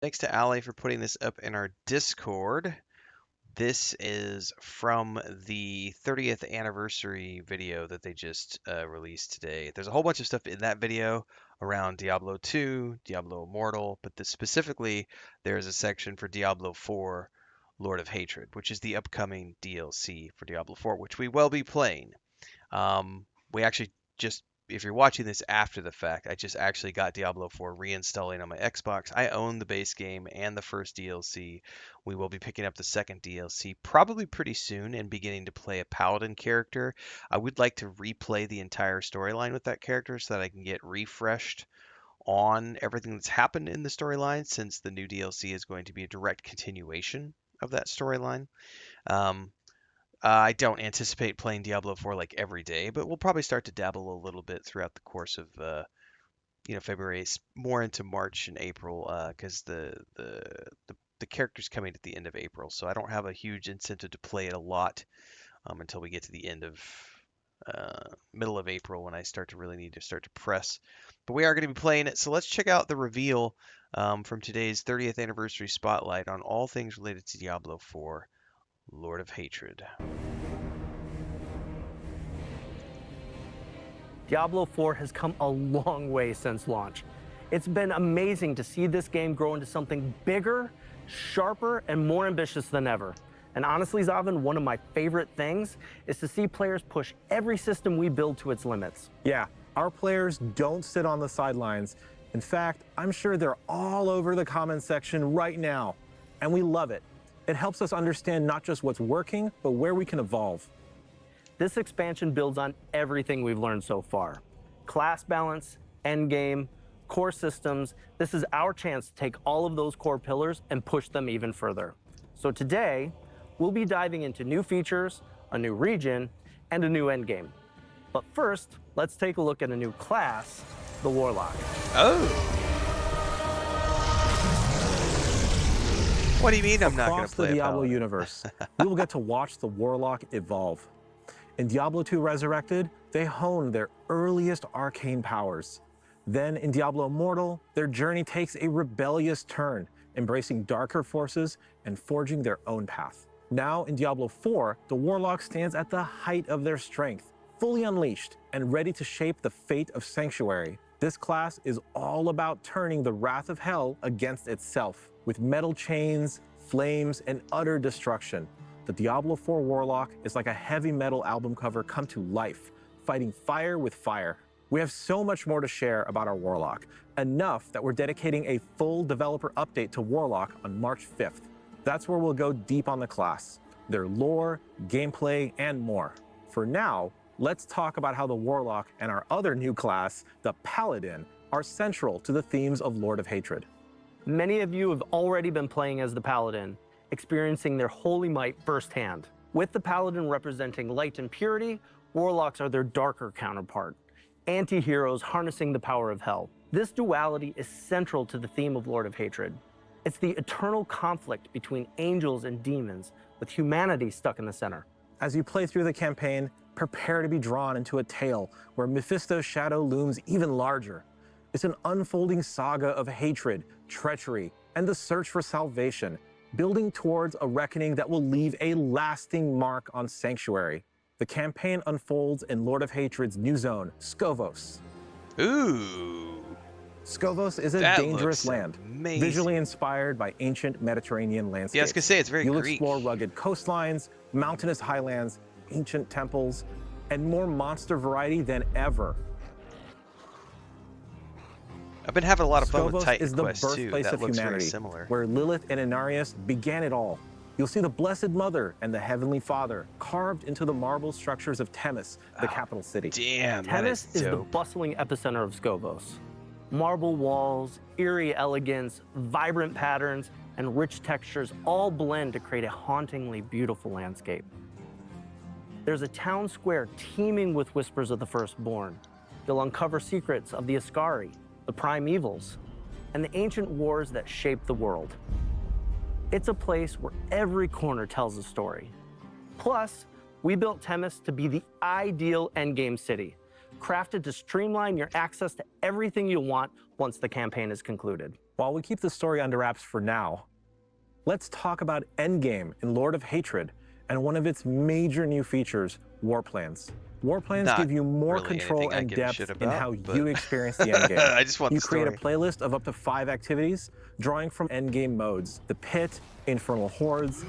Thanks to Ali for putting this up in our Discord. This is from the 30th anniversary video that they just released today. There's a whole bunch of stuff in that video around Diablo 2, Diablo Immortal, but specifically there's a section for Diablo 4, Lord of Hatred, which is the upcoming DLC for Diablo 4, which we will be playing. We actually just, if you're watching this after the fact, I just actually got Diablo 4 reinstalling on my Xbox. I own the base game and the first DLC. We will be picking up the second DLC probably pretty soon and beginning to play a paladin character. I would like to replay the entire storyline with that character so that I can get refreshed on everything that's happened in the storyline, since the new DLC is going to be a direct continuation of that storyline. Um, I don't anticipate playing Diablo 4 like every day, but we'll probably start to dabble a little bit throughout the course of February, more into March and April, because the character's coming at the end of April, so I don't have a huge incentive to play it a lot until we get to the end of middle of April, when I start to really need to start to press. But we are going to be playing it, so let's check out the reveal from today's 30th anniversary spotlight on all things related to Diablo 4, Lord of Hatred. Diablo 4 has come a long way since launch. It's been amazing to see this game grow into something bigger, sharper, and more ambitious than ever. And honestly, Zavin, one of my favorite things is to see players push every system we build to its limits. Yeah, our players don't sit on the sidelines. In fact, I'm sure they're all over the comments section right now. And we love it. It helps us understand not just what's working, but where we can evolve. This expansion builds on everything we've learned so far. Class balance, endgame, core systems. This is our chance to take all of those core pillars and push them even further. So today, we'll be diving into new features, a new region, and a new endgame. But first, let's take a look at a new class, the Warlock. Oh! What do you mean I'm not going to play Across the Diablo Paladin? universe, we will get to watch the Warlock evolve. In Diablo 2 Resurrected, they honed their earliest arcane powers. Then in Diablo Immortal, their journey takes a rebellious turn, embracing darker forces and forging their own path. Now in Diablo 4, the Warlock stands at the height of their strength, fully unleashed and ready to shape the fate of Sanctuary. This class is all about turning the wrath of hell against itself, with metal chains, flames, and utter destruction. The Diablo 4 Warlock is like a heavy metal album cover come to life, fighting fire with fire. We have so much more to share about our Warlock, enough that we're dedicating a full developer update to Warlock on March 5th. That's where we'll go deep on the class, their lore, gameplay, and more. For now, let's talk about how the Warlock and our other new class, the Paladin, are central to the themes of Lord of Hatred. Many of you have already been playing as the Paladin, experiencing their holy might firsthand. With the Paladin representing light and purity, Warlocks are their darker counterpart, anti-heroes harnessing the power of hell. This duality is central to the theme of Lord of Hatred. It's the eternal conflict between angels and demons, with humanity stuck in the center. As you play through the campaign, prepare to be drawn into a tale where Mephisto's shadow looms even larger. It's an unfolding saga of hatred, treachery, and the search for salvation, building towards a reckoning that will leave a lasting mark on Sanctuary. The campaign unfolds in Lord of Hatred's new zone, Skovos. Ooh. Skovos is a That dangerous looks land, amazing. visually inspired by ancient Mediterranean landscapes. Yeah, I was gonna say, it's very You'll Greek. explore rugged coastlines, mountainous highlands, ancient temples, and more monster variety than ever. I've been having a lot of fun with Skovos Titan is the Quest too. birthplace That of looks humanity, very similar. where Lilith and Inarius began it all. You'll see the Blessed Mother and the Heavenly Father carved into the marble structures of Themis, the capital city. Damn, that Themis is the dope. bustling epicenter of Skovos. Marble walls, eerie elegance, vibrant patterns, and rich textures all blend to create a hauntingly beautiful landscape. There's a town square teeming with whispers of the firstborn. You'll uncover secrets of the Ascari, the primevals, and the ancient wars that shaped the world. It's a place where every corner tells a story. Plus, we built Themis to be the ideal endgame city, crafted to streamline your access to everything you'll want once the campaign is concluded. While we keep the story under wraps for now, let's talk about Endgame in Lord of Hatred and one of its major new features, War Plans. War Plans Not give you more really control anything I and give a shit depth in about, how but you experience the endgame. I just want You the create a story. playlist of up to 5 activities, drawing from endgame modes: the Pit, Infernal Hordes,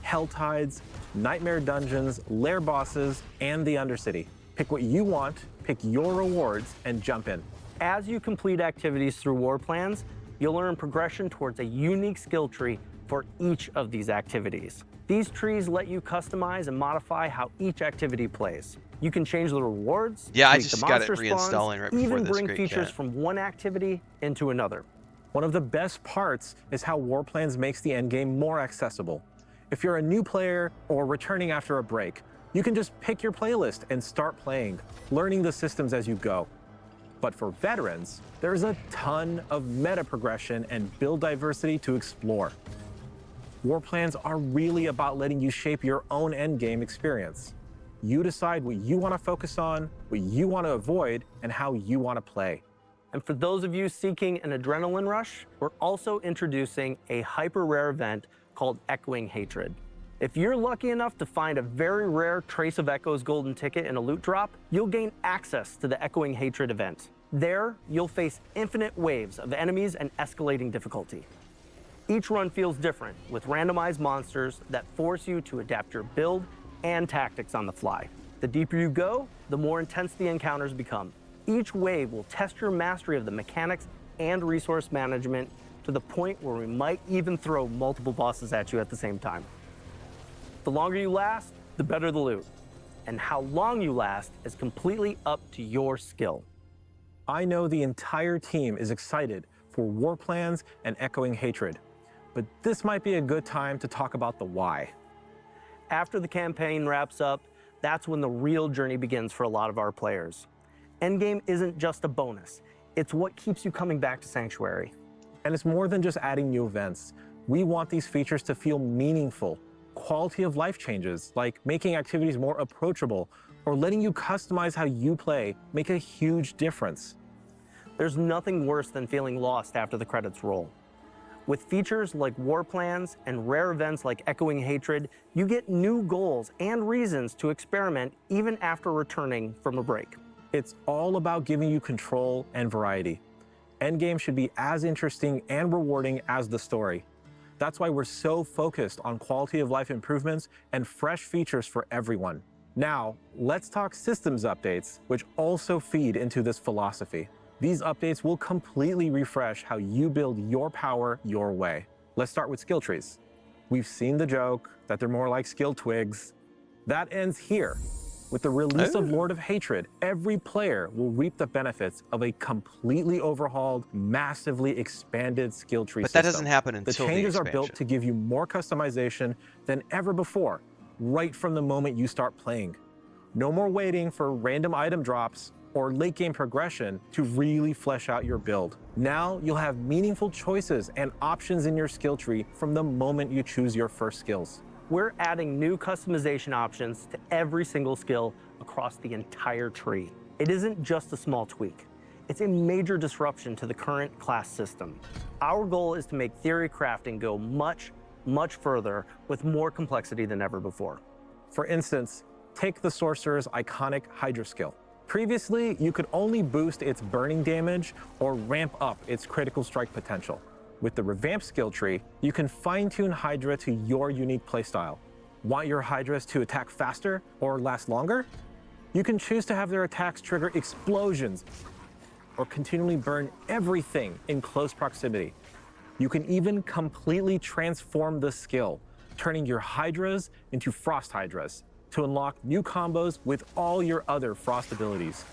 Hell Tides, Nightmare Dungeons, Lair Bosses, and the Undercity. Pick what you want, pick your rewards, and jump in. As you complete activities through War Plans, you'll earn progression towards a unique skill tree for each of these activities. These trees let you customize and modify how each activity plays. You can change the rewards, Yeah, I tweak the just got it monster spawns, reinstalling right before even this. bring Great features cat. from one activity into another. One of the best parts is how War Plans makes the endgame more accessible. If you're a new player or returning after a break, you can just pick your playlist and start playing, learning the systems as you go. But for veterans, there's a ton of meta progression and build diversity to explore. War Plans are really about letting you shape your own endgame experience. You decide what you want to focus on, what you want to avoid, and how you want to play. And for those of you seeking an adrenaline rush, we're also introducing a hyper rare event called Echoing Hatred. If you're lucky enough to find a very rare Trace of Echoes golden ticket in a loot drop, you'll gain access to the Echoing Hatred event. There, you'll face infinite waves of enemies and escalating difficulty. Each run feels different, with randomized monsters that force you to adapt your build and tactics on the fly. The deeper you go, the more intense the encounters become. Each wave will test your mastery of the mechanics and resource management to the point where we might even throw multiple bosses at you at the same time. The longer you last, the better the loot. And how long you last is completely up to your skill. I know the entire team is excited for War Plans and Echoing Hatred, but this might be a good time to talk about the why. After the campaign wraps up, that's when the real journey begins for a lot of our players. Endgame isn't just a bonus, it's what keeps you coming back to Sanctuary. And it's more than just adding new events. We want these features to feel meaningful. Quality of life changes, like making activities more approachable or letting you customize how you play, make a huge difference. There's nothing worse than feeling lost after the credits roll. With features like War Plans and rare events like Echoing Hatred, you get new goals and reasons to experiment even after returning from a break. It's all about giving you control and variety. Endgame should be as interesting and rewarding as the story. That's why we're so focused on quality of life improvements and fresh features for everyone. Now, let's talk systems updates, which also feed into this philosophy. These updates will completely refresh how you build your power your way. Let's start with skill trees. We've seen the joke that they're more like skill twigs. That ends here. With the release of Lord of Hatred, every player will reap the benefits of a completely overhauled, massively expanded skill tree But system. that doesn't happen The until changes the are built to give you more customization than ever before, right from the moment you start playing. No more waiting for random item drops or late game progression to really flesh out your build. Now you'll have meaningful choices and options in your skill tree from the moment you choose your first skills. We're adding new customization options to every single skill across the entire tree. It isn't just a small tweak. It's a major disruption to the current class system. Our goal is to make theory crafting go much, much further with more complexity than ever before. For instance, take the Sorcerer's iconic Hydra skill. Previously, you could only boost its burning damage or ramp up its critical strike potential. With the revamped skill tree, you can fine-tune Hydra to your unique playstyle. Want your Hydras to attack faster or last longer? You can choose to have their attacks trigger explosions or continually burn everything in close proximity. You can even completely transform the skill, turning your Hydras into Frost Hydras to unlock new combos with all your other Frost abilities.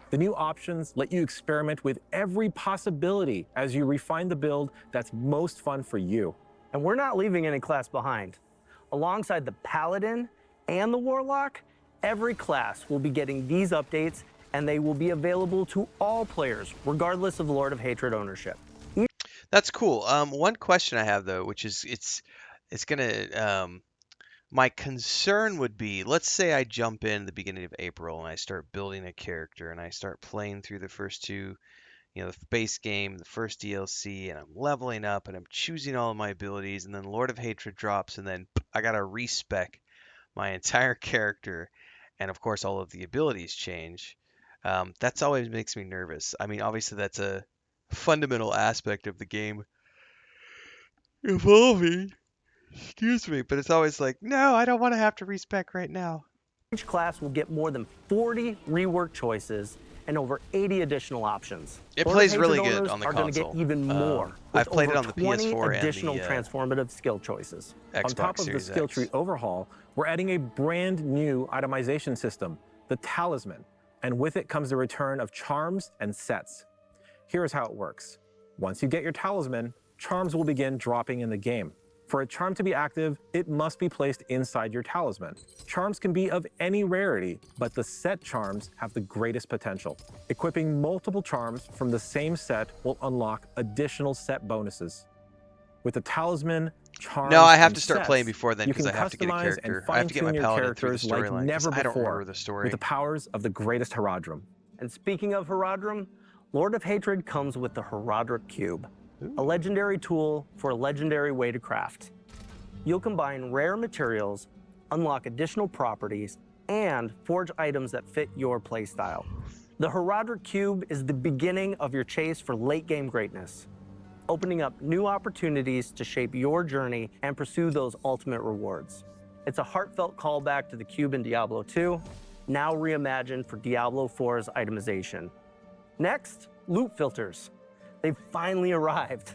The new options let you experiment with every possibility as you refine the build that's most fun for you. And we're not leaving any class behind. Alongside the Paladin and the Warlock, every class will be getting these updates, and they will be available to all players, regardless of Lord of Hatred ownership. That's cool. One question I have though, which is it's gonna my concern would be, let's say I jump in the beginning of April and I start building a character and I start playing through the first two, the base game, the first DLC, and I'm leveling up and I'm choosing all of my abilities, and then Lord of Hatred drops, and then I gotta respec my entire character, and of course all of the abilities change. That's always makes me nervous. I mean, obviously that's a fundamental aspect of the game evolving. Excuse me, but it's always like, no, I don't want to have to respec right now. Each class will get more than 40 rework choices and over 80 additional options. It Lord of plays really Hatred good owners on the are going to get console. even more, with I've played it over on the 20 PS4 and additional the transformative skill choices. On top Xbox of the Series skill tree X. overhaul, we're adding a brand new itemization system, the Talisman, and with it comes the return of charms and sets. Here's how it works. Once you get your Talisman, charms will begin dropping in the game. For a charm to be active, it must be placed inside your Talisman. Charms can be of any rarity, but the set charms have the greatest potential. Equipping multiple charms from the same set will unlock additional set bonuses. With the Talisman, charms, No, I have and to start sets, playing before then you because can I have to get a customize and character. I have to get my fine-tune your paladin through the characters like storyline because never I don't remember before the story. with the powers of the greatest Herodrum. And speaking of Herodrum, Lord of Hatred comes with the Herodric Cube, a legendary tool for a legendary way to craft. You'll combine rare materials, unlock additional properties, and forge items that fit your playstyle. The Herodric Cube is the beginning of your chase for late-game greatness, opening up new opportunities to shape your journey and pursue those ultimate rewards. It's a heartfelt callback to the cube in Diablo 2, now reimagined for Diablo 4's itemization. Next, loot filters. They've finally arrived.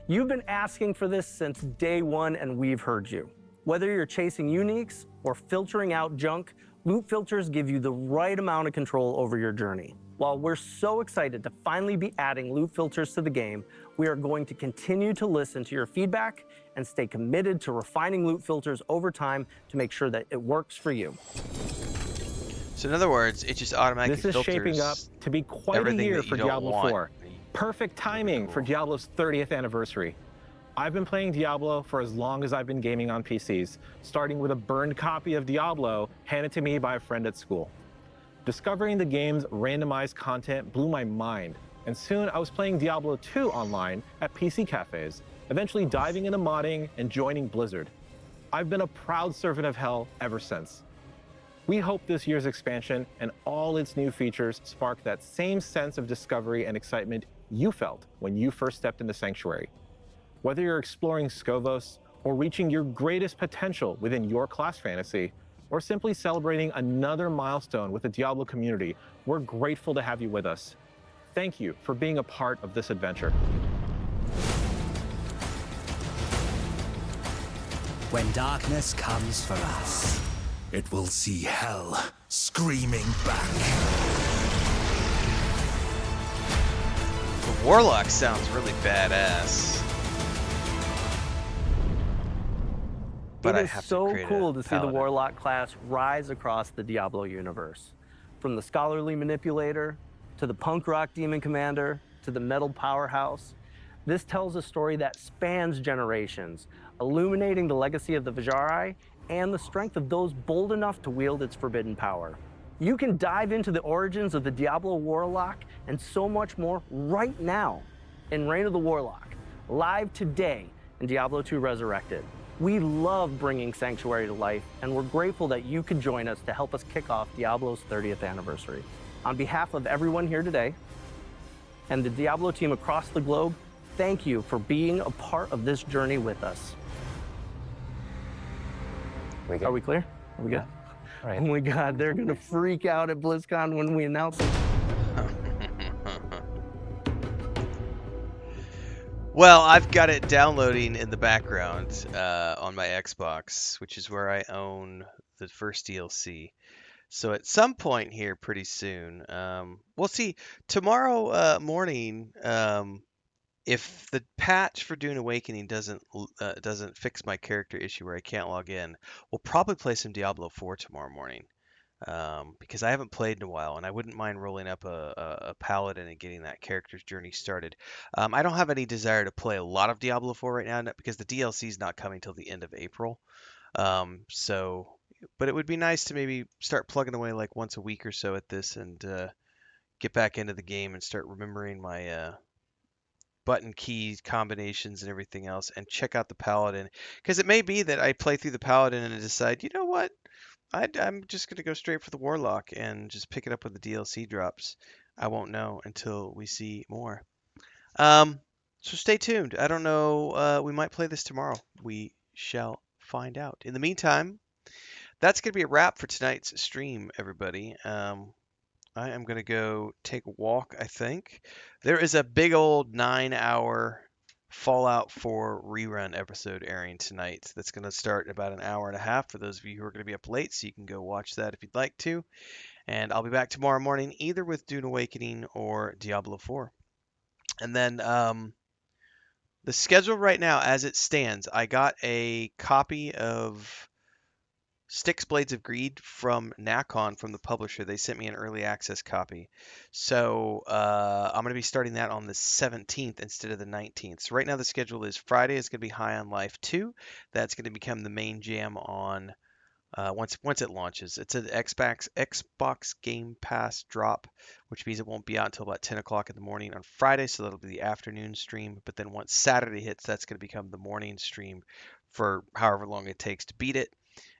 You've been asking for this since day one, and we've heard you. Whether you're chasing uniques or filtering out junk, loot filters give you the right amount of control over your journey. While we're so excited to finally be adding loot filters to the game, we are going to continue to listen to your feedback and stay committed to refining loot filters over time to make sure that it works for you. So in other words, it just automatically This is filters shaping up to be quite a everything year that you for don't Diablo want. 4. Perfect timing for cool. Diablo's 30th anniversary. I've been playing Diablo for as long as I've been gaming on PCs, starting with a burned copy of Diablo handed to me by a friend at school. Discovering the game's randomized content blew my mind, and soon I was playing Diablo 2 online at PC cafes, eventually diving into modding and joining Blizzard. I've been a proud servant of hell ever since. We hope this year's expansion and all its new features spark that same sense of discovery and excitement you felt when you first stepped into Sanctuary. Whether you're exploring Skovos or reaching your greatest potential within your class fantasy, or simply celebrating another milestone with the Diablo community, we're grateful to have you with us. Thank you for being a part of this adventure. When darkness comes for us, it will see hell screaming back. The Warlock sounds really badass. But It I is have to so create a cool to see the paladin. Warlock class rise across the Diablo universe. From the scholarly manipulator, to the punk rock demon commander, to the metal powerhouse. This tells a story that spans generations, illuminating the legacy of the Vajari and the strength of those bold enough to wield its forbidden power. You can dive into the origins of the Diablo Warlock and so much more right now in Reign of the Warlock, live today in Diablo 2 Resurrected. We love bringing Sanctuary to life, and we're grateful that you could join us to help us kick off Diablo's 30th anniversary. On behalf of everyone here today and the Diablo team across the globe, thank you for being a part of this journey with us. Are we clear? Are we good? Right. Oh my God, they're gonna freak out at BlizzCon when we announce it. Well, I've got it downloading in the background on my Xbox, which is where I own the first DLC. So at some point here, pretty soon, we'll see. Tomorrow morning, if the patch for Dune Awakening doesn't fix my character issue where I can't log in, we'll probably play some Diablo 4 tomorrow morning. Because I haven't played in a while, and I wouldn't mind rolling up a paladin and getting that character's journey started. I don't have any desire to play a lot of Diablo 4 right now because the DLC is not coming till the end of April. But it would be nice to maybe start plugging away like once a week or so at this and get back into the game and start remembering my button key combinations and everything else, and check out the Paladin. Because it may be that I play through the Paladin and decide, you know what, I'm just going to go straight for the Warlock and just pick it up when the DLC drops. I won't know until we see more. Um, so stay tuned. I don't know. We might play this tomorrow. We shall find out. In the meantime, that's going to be a wrap for tonight's stream, everybody. I am going to go take a walk, I think. There is a big old 9 hour Fallout 4 rerun episode airing tonight that's going to start in about an hour and a half for those of you who are going to be up late, so you can go watch that if you'd like to. And I'll be back tomorrow morning either with Dune Awakening or Diablo 4. And then the schedule right now, as it stands, I got a copy of Styx Blades of Greed from Nacon, from the publisher. They sent me an early access copy. So I'm going to be starting that on the 17th instead of the 19th. So right now the schedule is Friday is going to be High on Life 2. That's going to become the main jam on once it launches. It's an Xbox Game Pass drop, which means it won't be out until about 10 o'clock in the morning on Friday, so that'll be the afternoon stream. But then once Saturday hits, that's going to become the morning stream for however long it takes to beat it.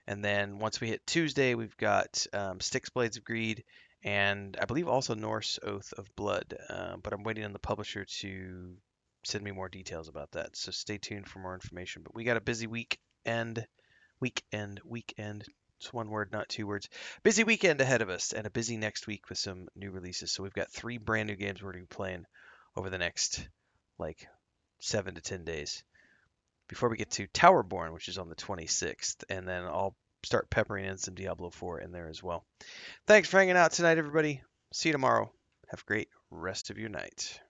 And then once we hit Tuesday, we've got Styx Blades of Greed, and I believe also Norse Oath of Blood. But I'm waiting on the publisher to send me more details about that. So stay tuned for more information. But we got a busy weekend. It's one word, not two words. Busy weekend ahead of us, and a busy next week with some new releases. So we've got 3 brand new games we're going to be playing over the next like 7 to 10 days before we get to Towerborn, which is on the 26th, and then I'll start peppering in some Diablo 4 in there as well. Thanks for hanging out tonight, everybody. See you tomorrow. Have a great rest of your night.